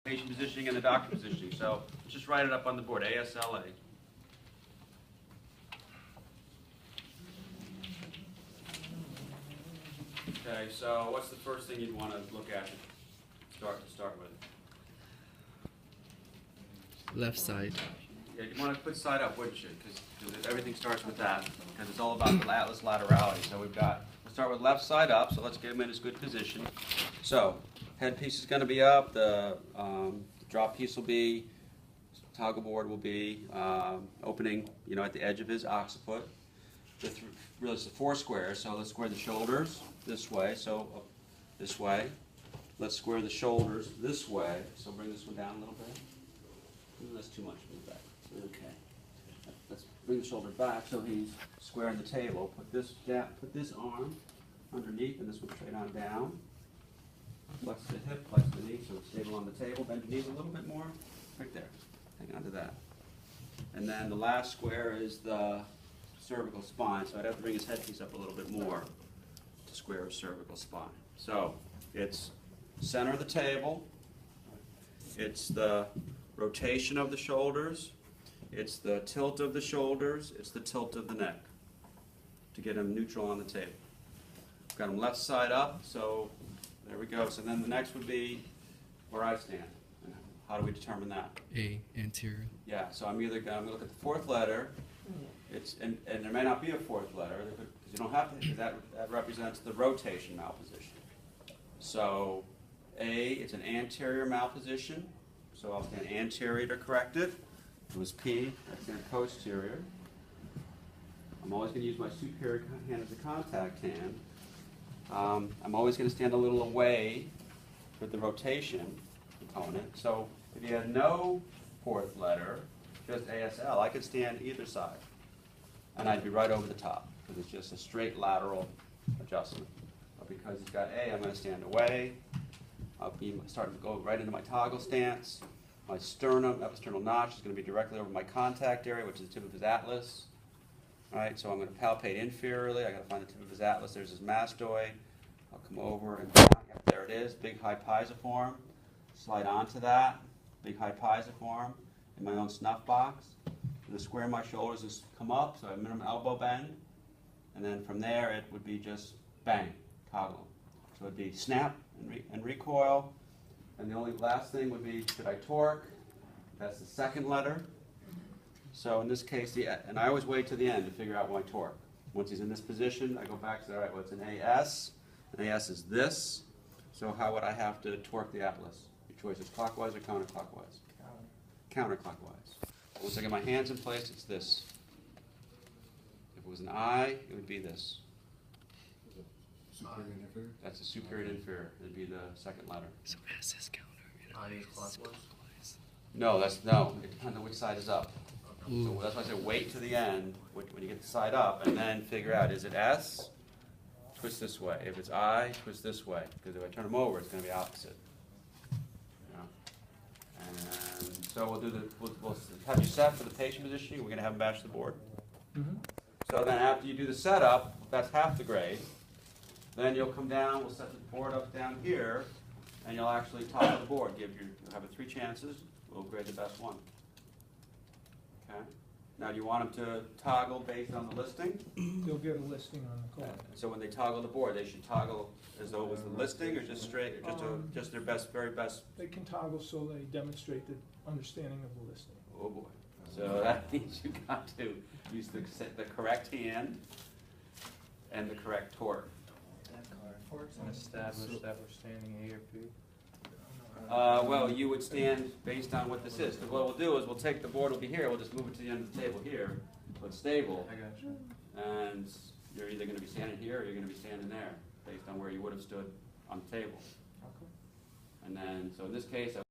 patient positioning and the doctor positioning. So just write it up on the board, ASLA. Okay, so what's the first thing you'd want to look at to start with? Left side. Yeah, you want to put side up, wouldn't you? Because everything starts with that. Because it's all about the atlas laterality. So we'll start with left side up. So let's get him in his good position. So headpiece is going to be up. The drop piece will be, toggle board will be opening, at the edge of his occiput. Really, it's the 4 squares. So let's square the shoulders this way. So this way. Let's square the shoulders this way. So bring this one down a little bit. That's too much. Move back. Okay. Let's bring the shoulder back so he's squaring the table. Put this arm underneath, and this one straight on down. Flex the hip, flex the knee, so it's stable on the table. Bend your knees a little bit more. Right there. Hang on to that. And then the last square is the cervical spine. So I'd have to bring his headpiece up a little bit more to square his cervical spine. So it's center of the table. It's the rotation of the shoulders, it's the tilt of the shoulders, it's the tilt of the neck to get him neutral on the table. Got him left side up, so there we go. So then the next would be where I stand. And how do we determine that? A, anterior. Yeah, so I'm going to look at the 4th letter. And there may not be a 4th letter, because you don't have to, because that represents the rotation malposition. So A, it's an anterior malposition. So I'll stand anterior to correct it. If it was P, I stand posterior. I'm always going to use my superior hand as a contact hand. I'm always going to stand a little away with the rotation component. So if you had no 4th letter, just ASL, I could stand either side. And I'd be right over the top, because it's just a straight lateral adjustment. But because he's got A, I'm going to stand away. I'll be starting to go right into my toggle stance. My sternum, episternal notch is going to be directly over my contact area, which is the tip of his atlas. All right, so I'm going to palpate inferiorly. I got to find the tip of his atlas. There's his mastoid. I'll come over and down. Yep, there it is, big high pisiform. Slide onto that, big high pisiform in my own snuff box. And the square of my shoulders is come up, so I have minimum elbow bend. And then from there, it would be just bang, toggle. So it would be snap and recoil. And the only last thing would be, should I torque? That's the 2nd letter. So in this case, and I always wait to the end to figure out my torque. Once he's in this position, I go back to, all right, well, it's an AS. An AS is this. So how would I have to torque the atlas? Your choice is clockwise or counterclockwise? Counterclockwise. Once I get my hands in place, it's this. If it was an I, it would be this. Superior and inferior? That's the superior and inferior. It'd be the 2nd letter. So S is counter. Clockwise? No, no. It depends on which side is up. Ooh. So that's why I say wait to the end when you get the side up, and then figure out, is it S? Twist this way. If it's I, twist this way. Because if I turn them over, it's going to be opposite. And so we'll have you set for the patient positioning. We're going to have them bash the board. So then after you do the setup, that's half the grade. Then you'll come down, we'll set the board up down here, and you'll actually toggle the board. You'll have it 3 chances. We'll grade the best one. Okay? Now, do you want them to toggle based on the listing? They'll get a listing on the call. So when they toggle the board, they should toggle as though it was the listing, or just straight, or just their very best? They can toggle so they demonstrate the understanding of the listing. Oh boy. So that means you got to use the correct hand and the correct torque. And establish that we're standing A or B? Well, you would stand based on what this is. Because what we'll do is we'll take the board will be here, we'll just move it to the end of the table here, so it's stable. I got you. And you're either going to be standing here or you're going to be standing there, based on where you would have stood on the table. Okay. And then, so in this case,